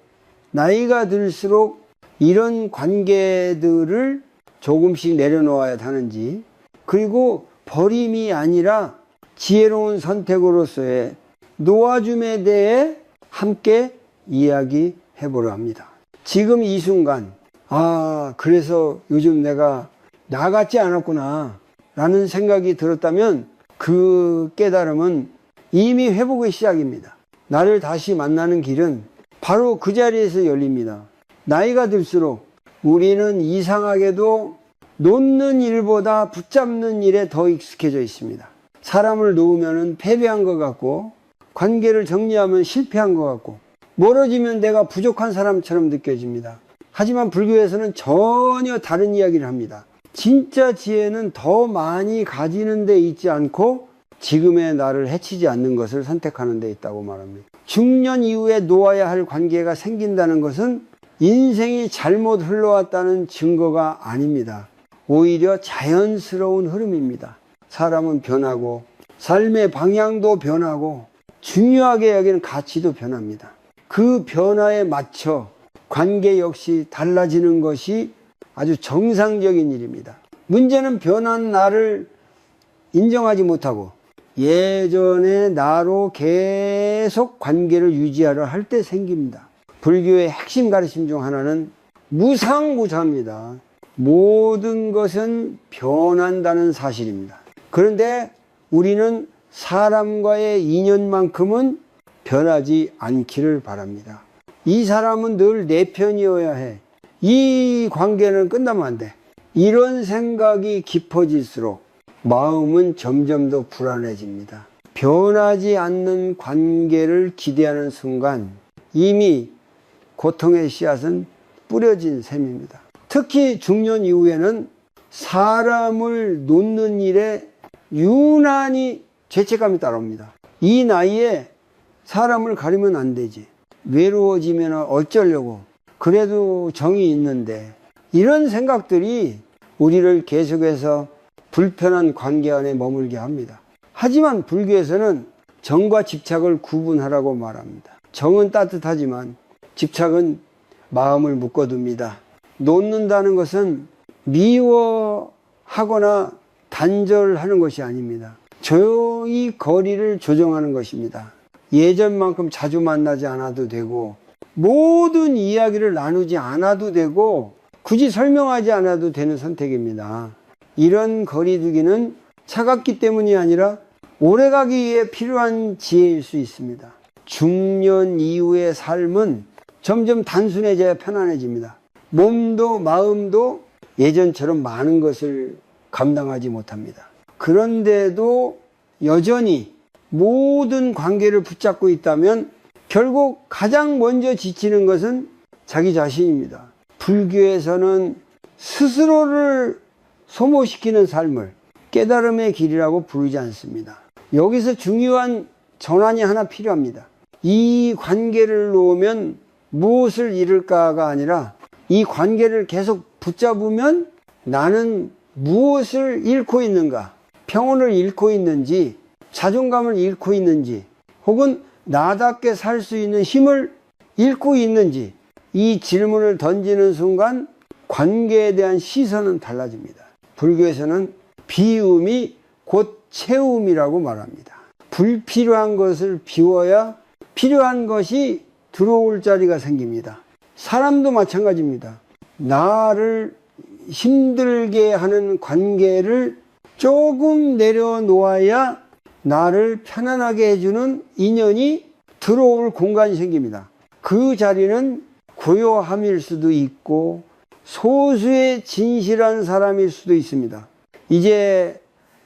나이가 들수록 이런 관계들을 조금씩 내려놓아야 하는지, 그리고 버림이 아니라 지혜로운 선택으로서의 놓아줌에 대해 함께 이야기해 보려 합니다. 지금 이 순간, 그래서 요즘 내가 나 같지 않았구나 라는 생각이 들었다면 그 깨달음은 이미 회복의 시작입니다. 나를 다시 만나는 길은 바로 그 자리에서 열립니다. 나이가 들수록 우리는 이상하게도 놓는 일보다 붙잡는 일에 더 익숙해져 있습니다. 사람을 놓으면 패배한 것 같고, 관계를 정리하면 실패한 것 같고, 멀어지면 내가 부족한 사람처럼 느껴집니다. 하지만 불교에서는 전혀 다른 이야기를 합니다. 진짜 지혜는 더 많이 가지는 데 있지 않고 지금의 나를 해치지 않는 것을 선택하는 데 있다고 말합니다. 중년 이후에 놓아야 할 관계가 생긴다는 것은 인생이 잘못 흘러왔다는 증거가 아닙니다. 오히려 자연스러운 흐름입니다. 사람은 변하고 삶의 방향도 변하고 중요하게 여기는 가치도 변합니다. 그 변화에 맞춰 관계 역시 달라지는 것이 아주 정상적인 일입니다. 문제는 변한 나를 인정하지 못하고 예전의 나로 계속 관계를 유지하려 할 때 생깁니다. 불교의 핵심 가르침 중 하나는 무상무사입니다. 모든 것은 변한다는 사실입니다. 그런데 우리는 사람과의 인연만큼은 변하지 않기를 바랍니다. 이 사람은 늘 내 편이어야 해. 이 관계는 끝나면 안 돼. 이런 생각이 깊어질수록 마음은 점점 더 불안해집니다. 변하지 않는 관계를 기대하는 순간 이미 고통의 씨앗은 뿌려진 셈입니다. 특히 중년 이후에는 사람을 놓는 일에 유난히 죄책감이 따라옵니다. 이 나이에 사람을 가리면 안 되지. 외로워지면 어쩌려고. 그래도 정이 있는데. 이런 생각들이 우리를 계속해서 불편한 관계 안에 머물게 합니다. 하지만 불교에서는 정과 집착을 구분하라고 말합니다. 정은 따뜻하지만 집착은 마음을 묶어둡니다. 놓는다는 것은 미워하거나 단절하는 것이 아닙니다. 조용히 거리를 조정하는 것입니다. 예전만큼 자주 만나지 않아도 되고, 모든 이야기를 나누지 않아도 되고, 굳이 설명하지 않아도 되는 선택입니다. 이런 거리두기는 차갑기 때문이 아니라 오래가기 위해 필요한 지혜일 수 있습니다. 중년 이후의 삶은 점점 단순해져야 편안해집니다. 몸도 마음도 예전처럼 많은 것을 감당하지 못합니다. 그런데도 여전히 모든 관계를 붙잡고 있다면 결국 가장 먼저 지치는 것은 자기 자신입니다. 불교에서는 스스로를 소모시키는 삶을 깨달음의 길이라고 부르지 않습니다. 여기서 중요한 전환이 하나 필요합니다. 이 관계를 놓으면 무엇을 잃을까가 아니라 이 관계를 계속 붙잡으면 나는 무엇을 잃고 있는가? 평온을 잃고 있는지, 자존감을 잃고 있는지, 혹은 나답게 살 수 있는 힘을 잃고 있는지, 이 질문을 던지는 순간 관계에 대한 시선은 달라집니다. 불교에서는 비움이 곧 채움이라고 말합니다. 불필요한 것을 비워야 필요한 것이 들어올 자리가 생깁니다. 사람도 마찬가지입니다. 나를 힘들게 하는 관계를 조금 내려놓아야 나를 편안하게 해주는 인연이 들어올 공간이 생깁니다. 그 자리는 고요함일 수도 있고 소수의 진실한 사람일 수도 있습니다. 이제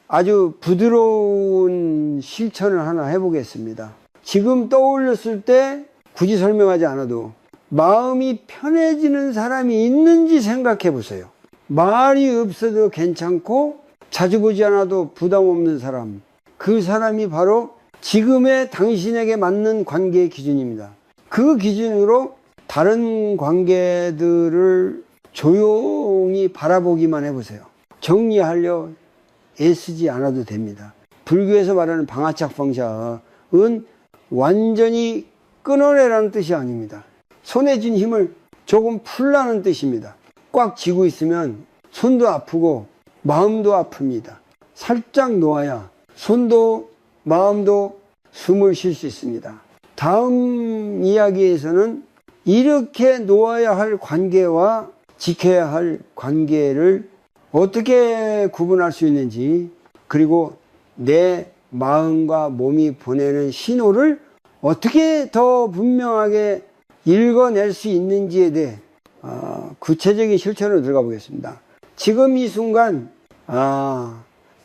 아주 부드러운 실천을 하나 해보겠습니다. 지금 떠올렸을 때 굳이 설명하지 않아도 마음이 편해지는 사람이 있는지 생각해 보세요. 말이 없어도 괜찮고 자주 보지 않아도 부담 없는 사람, 그 사람이 바로 지금의 당신에게 맞는 관계의 기준입니다. 그 기준으로 다른 관계들을 조용히 바라보기만 해보세요. 정리하려 애쓰지 않아도 됩니다. 불교에서 말하는 방아착방샤은 완전히 끊어내라는 뜻이 아닙니다. 손에 쥔 힘을 조금 풀라는 뜻입니다. 꽉 쥐고 있으면 손도 아프고 마음도 아픕니다. 살짝 놓아야 손도 마음도 숨을 쉴 수 있습니다. 다음 이야기에서는 이렇게 놓아야 할 관계와 지켜야 할 관계를 어떻게 구분할 수 있는지, 그리고 내 마음과 몸이 보내는 신호를 어떻게 더 분명하게 읽어낼 수 있는지에 대해 구체적인 실천으로 들어가 보겠습니다. 지금 이 순간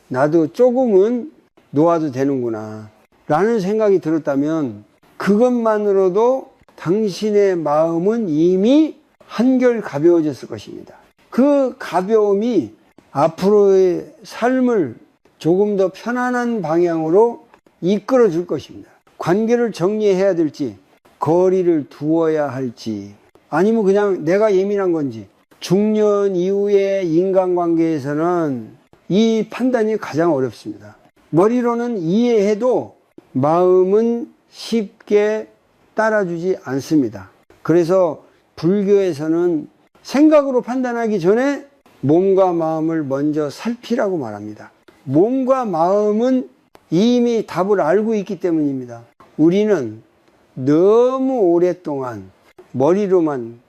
나도 조금은 놓아도 되는구나 라는 생각이 들었다면 그것만으로도 당신의 마음은 이미 한결 가벼워졌을 것입니다. 그 가벼움이 앞으로의 삶을 조금 더 편안한 방향으로 이끌어 줄 것입니다. 관계를 정리해야 될지, 거리를 두어야 할지, 아니면 그냥 내가 예민한 건지. 중년 이후의 인간관계에서는 이 판단이 가장 어렵습니다. 머리로는 이해해도 마음은 쉽게 따라주지 않습니다. 그래서 불교에서는 생각으로 판단하기 전에 몸과 마음을 먼저 살피라고 말합니다. 몸과 마음은 이미 답을 알고 있기 때문입니다. 우리는 너무 오랫동안 머리로만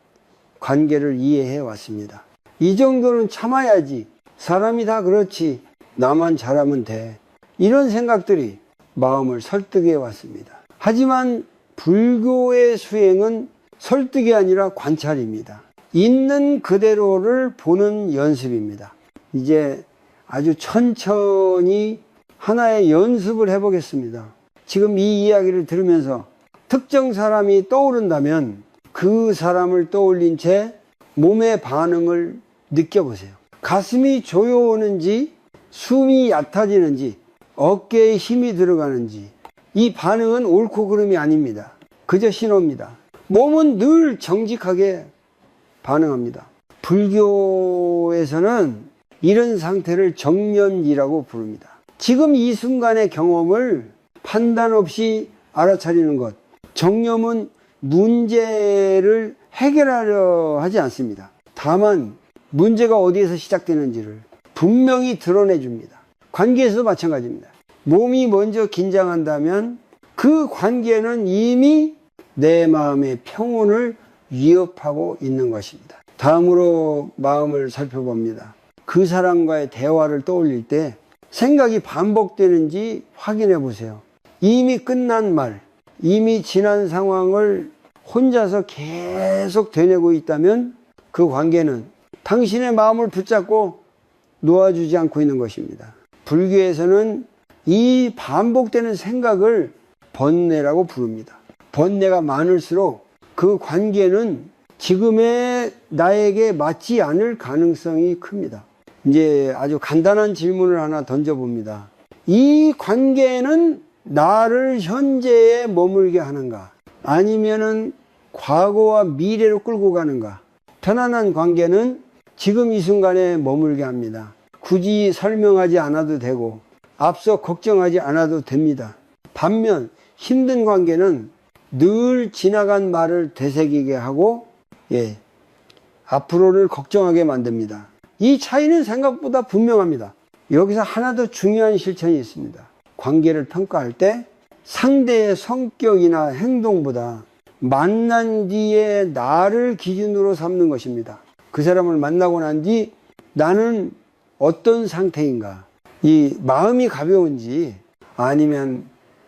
관계를 이해해 왔습니다. 이 정도는 참아야지, 사람이 다 그렇지, 나만 잘하면 돼, 이런 생각들이 마음을 설득해 왔습니다. 하지만 불교의 수행은 설득이 아니라 관찰입니다. 있는 그대로를 보는 연습입니다. 이제 아주 천천히 하나의 연습을 해보겠습니다. 지금 이 이야기를 들으면서 특정 사람이 떠오른다면 그 사람을 떠올린 채 몸의 반응을 느껴보세요. 가슴이 조여오는지, 숨이 얕아지는지, 어깨에 힘이 들어가는지, 이 반응은 옳고 그름이 아닙니다. 그저 신호입니다. 몸은 늘 정직하게 반응합니다. 불교에서는 이런 상태를 정념이라고 부릅니다. 지금 이 순간의 경험을 판단 없이 알아차리는 것. 정념은 문제를 해결하려 하지 않습니다. 다만 문제가 어디에서 시작되는지를 분명히 드러내줍니다. 관계에서도 마찬가지입니다. 몸이 먼저 긴장한다면 그 관계는 이미 내 마음의 평온을 위협하고 있는 것입니다. 다음으로 마음을 살펴봅니다. 그 사람과의 대화를 떠올릴 때 생각이 반복되는지 확인해 보세요. 이미 끝난 말, 이미 지난 상황을 혼자서 계속 되뇌고 있다면 그 관계는 당신의 마음을 붙잡고 놓아주지 않고 있는 것입니다. 불교에서는 이 반복되는 생각을 번뇌라고 부릅니다. 번뇌가 많을수록 그 관계는 지금의 나에게 맞지 않을 가능성이 큽니다. 이제 아주 간단한 질문을 하나 던져봅니다. 이 관계는 나를 현재에 머물게 하는가? 아니면은 과거와 미래로 끌고 가는가? 편안한 관계는 지금 이 순간에 머물게 합니다. 굳이 설명하지 않아도 되고 앞서 걱정하지 않아도 됩니다. 반면 힘든 관계는 늘 지나간 말을 되새기게 하고 앞으로를 걱정하게 만듭니다. 이 차이는 생각보다 분명합니다. 여기서 하나 더 중요한 실천이 있습니다. 관계를 평가할 때 상대의 성격이나 행동보다 만난 뒤에 나를 기준으로 삼는 것입니다. 그 사람을 만나고 난 뒤 나는 어떤 상태인가? 이 마음이 가벼운지 아니면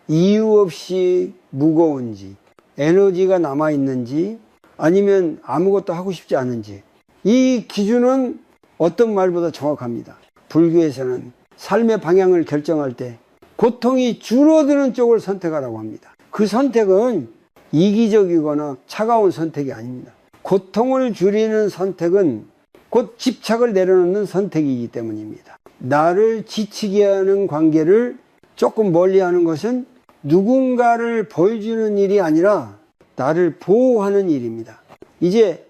이유 없이 무거운지 에너지가 남아있는지 아니면 아무것도 하고 싶지 않은지 이 기준은 어떤 말보다 정확합니다. 불교에서는 삶의 방향을 결정할 때 고통이 줄어드는 쪽을 선택하라고 합니다. 그 선택은 이기적이거나 차가운 선택이 아닙니다. 고통을 줄이는 선택은 곧 집착을 내려놓는 선택이기 때문입니다. 나를 지치게 하는 관계를 조금 멀리하는 것은 누군가를 보여주는 일이 아니라 나를 보호하는 일입니다. 이제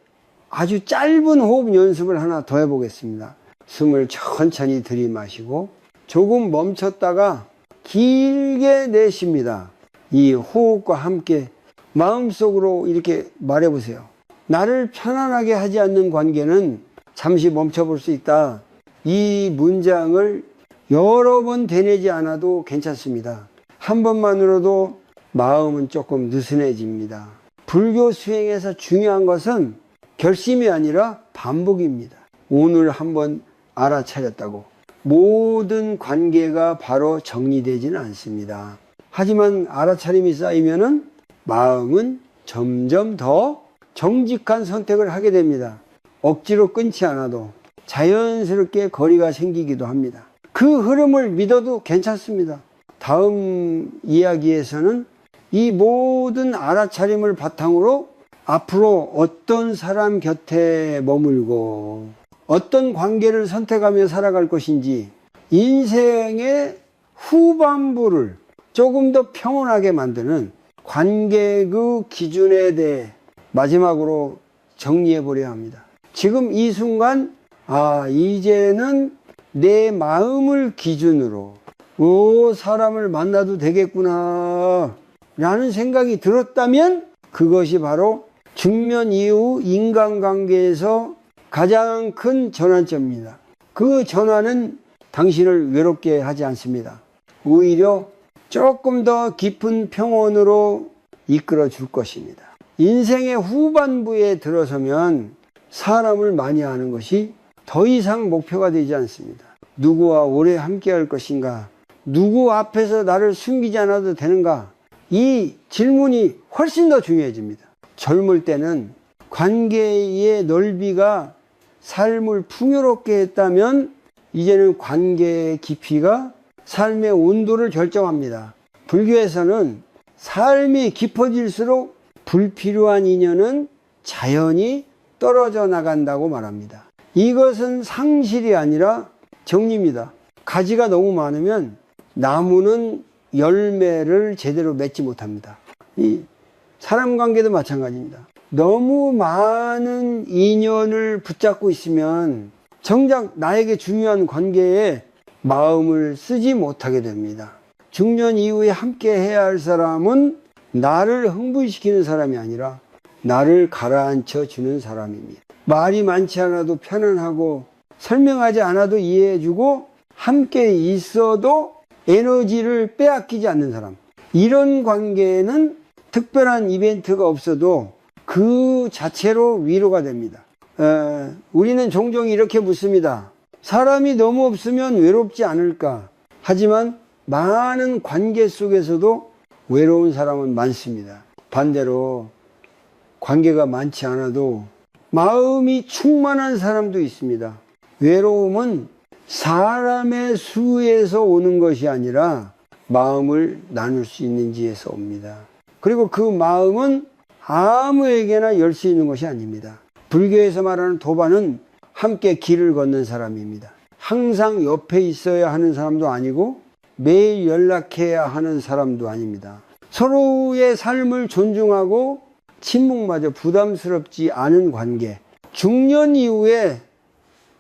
아주 짧은 호흡 연습을 하나 더 해보겠습니다. 숨을 천천히 들이마시고 조금 멈췄다가 길게 내쉽니다. 이 호흡과 함께 마음속으로 이렇게 말해보세요. 나를 편안하게 하지 않는 관계는 잠시 멈춰볼 수 있다. 이 문장을 여러 번 되뇌지 않아도 괜찮습니다. 한 번만으로도 마음은 조금 느슨해집니다. 불교 수행에서 중요한 것은 결심이 아니라 반복입니다. 오늘 한번 알아차렸다고 모든 관계가 바로 정리되지는 않습니다. 하지만 알아차림이 쌓이면은 마음은 점점 더 정직한 선택을 하게 됩니다. 억지로 끊지 않아도 자연스럽게 거리가 생기기도 합니다. 그 흐름을 믿어도 괜찮습니다. 다음 이야기에서는 이 모든 알아차림을 바탕으로 앞으로 어떤 사람 곁에 머물고 어떤 관계를 선택하며 살아갈 것인지 인생의 후반부를 조금 더 평온하게 만드는 관계 그 기준에 대해 마지막으로 정리해 보려 합니다. 지금 이 순간 이제는 내 마음을 기준으로 사람을 만나도 되겠구나 라는 생각이 들었다면 그것이 바로 중년 이후 인간관계에서 가장 큰 전환점입니다. 그 전환은 당신을 외롭게 하지 않습니다. 오히려 조금 더 깊은 평온으로 이끌어 줄 것입니다. 인생의 후반부에 들어서면 사람을 많이 아는 것이 더 이상 목표가 되지 않습니다. 누구와 오래 함께 할 것인가? 누구 앞에서 나를 숨기지 않아도 되는가? 이 질문이 훨씬 더 중요해집니다. 젊을 때는 관계의 넓이가 삶을 풍요롭게 했다면 이제는 관계의 깊이가 삶의 온도를 결정합니다. 불교에서는 삶이 깊어질수록 불필요한 인연은 자연히 떨어져 나간다고 말합니다. 이것은 상실이 아니라 정리입니다. 가지가 너무 많으면 나무는 열매를 제대로 맺지 못합니다. 이 사람 관계도 마찬가지입니다. 너무 많은 인연을 붙잡고 있으면 정작 나에게 중요한 관계에 마음을 쓰지 못하게 됩니다. 중년 이후에 함께 해야 할 사람은 나를 흥분시키는 사람이 아니라 나를 가라앉혀 주는 사람입니다. 말이 많지 않아도 편안하고 설명하지 않아도 이해해주고 함께 있어도 에너지를 빼앗기지 않는 사람. 이런 관계는 특별한 이벤트가 없어도 그 자체로 위로가 됩니다. 우리는 종종 이렇게 묻습니다. 사람이 너무 없으면 외롭지 않을까? 하지만 많은 관계 속에서도 외로운 사람은 많습니다. 반대로 관계가 많지 않아도 마음이 충만한 사람도 있습니다. 외로움은 사람의 수에서 오는 것이 아니라 마음을 나눌 수 있는 지에서 옵니다. 그리고 그 마음은 아무에게나 열 수 있는 것이 아닙니다. 불교에서 말하는 도반은 함께 길을 걷는 사람입니다. 항상 옆에 있어야 하는 사람도 아니고 매일 연락해야 하는 사람도 아닙니다. 서로의 삶을 존중하고 침묵마저 부담스럽지 않은 관계. 중년 이후에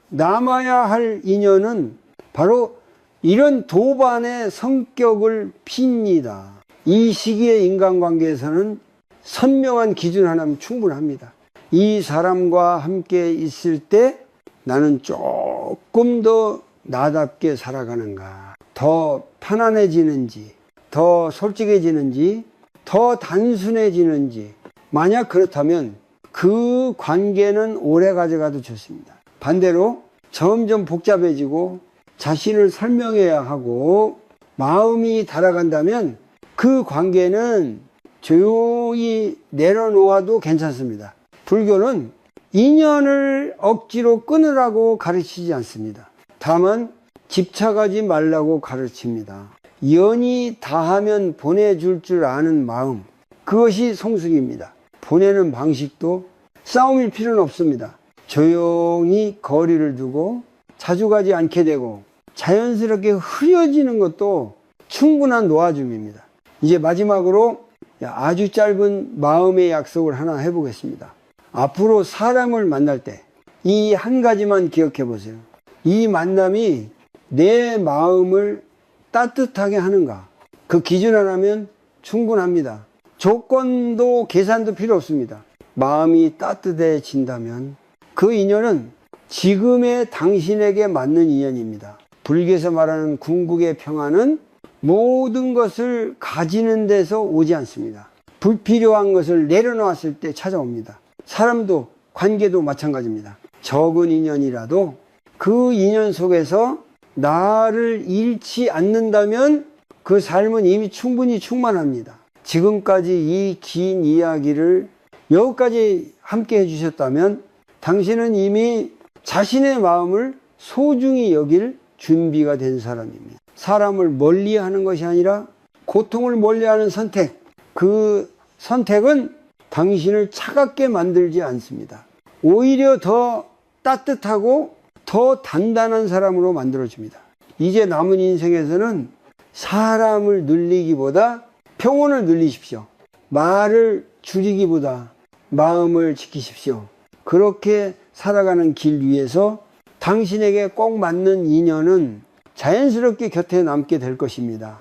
남아야 할 인연은 바로 이런 도반의 성격을 핍니다. 이 시기의 인간관계에서는 선명한 기준 하나면 충분합니다. 이 사람과 함께 있을 때 나는 조금 더 나답게 살아가는가, 더 편안해지는지, 더 솔직해지는지, 더 단순해지는지. 만약 그렇다면 그 관계는 오래 가져가도 좋습니다. 반대로 점점 복잡해지고 자신을 설명해야 하고 마음이 달아간다면 그 관계는 조용히 내려놓아도 괜찮습니다. 불교는 인연을 억지로 끊으라고 가르치지 않습니다. 다만 집착하지 말라고 가르칩니다. 연이 다하면 보내줄 줄 아는 마음, 그것이 성숙입니다. 보내는 방식도 싸움일 필요는 없습니다. 조용히 거리를 두고 자주 가지 않게 되고 자연스럽게 흐려지는 것도 충분한 놓아줌입니다. 이제 마지막으로 아주 짧은 마음의 약속을 하나 해보겠습니다. 앞으로 사람을 만날 때 이 한 가지만 기억해 보세요. 이 만남이 내 마음을 따뜻하게 하는가? 그 기준 하나면 충분합니다. 조건도 계산도 필요 없습니다. 마음이 따뜻해진다면 그 인연은 지금의 당신에게 맞는 인연입니다. 불교에서 말하는 궁극의 평안은 모든 것을 가지는 데서 오지 않습니다. 불필요한 것을 내려놓았을 때 찾아옵니다. 사람도 관계도 마찬가지입니다. 적은 인연이라도 그 인연 속에서 나를 잃지 않는다면 그 삶은 이미 충분히 충만합니다. 지금까지 이 긴 이야기를 여기까지 함께 해주셨다면 당신은 이미 자신의 마음을 소중히 여길 준비가 된 사람입니다. 사람을 멀리하는 것이 아니라 고통을 멀리하는 선택, 그 선택은 당신을 차갑게 만들지 않습니다. 오히려 더 따뜻하고 더 단단한 사람으로 만들어줍니다. 이제 남은 인생에서는 사람을 늘리기보다 평온을 늘리십시오. 말을 줄이기보다 마음을 지키십시오. 그렇게 살아가는 길 위에서 당신에게 꼭 맞는 인연은 자연스럽게 곁에 남게 될 것입니다.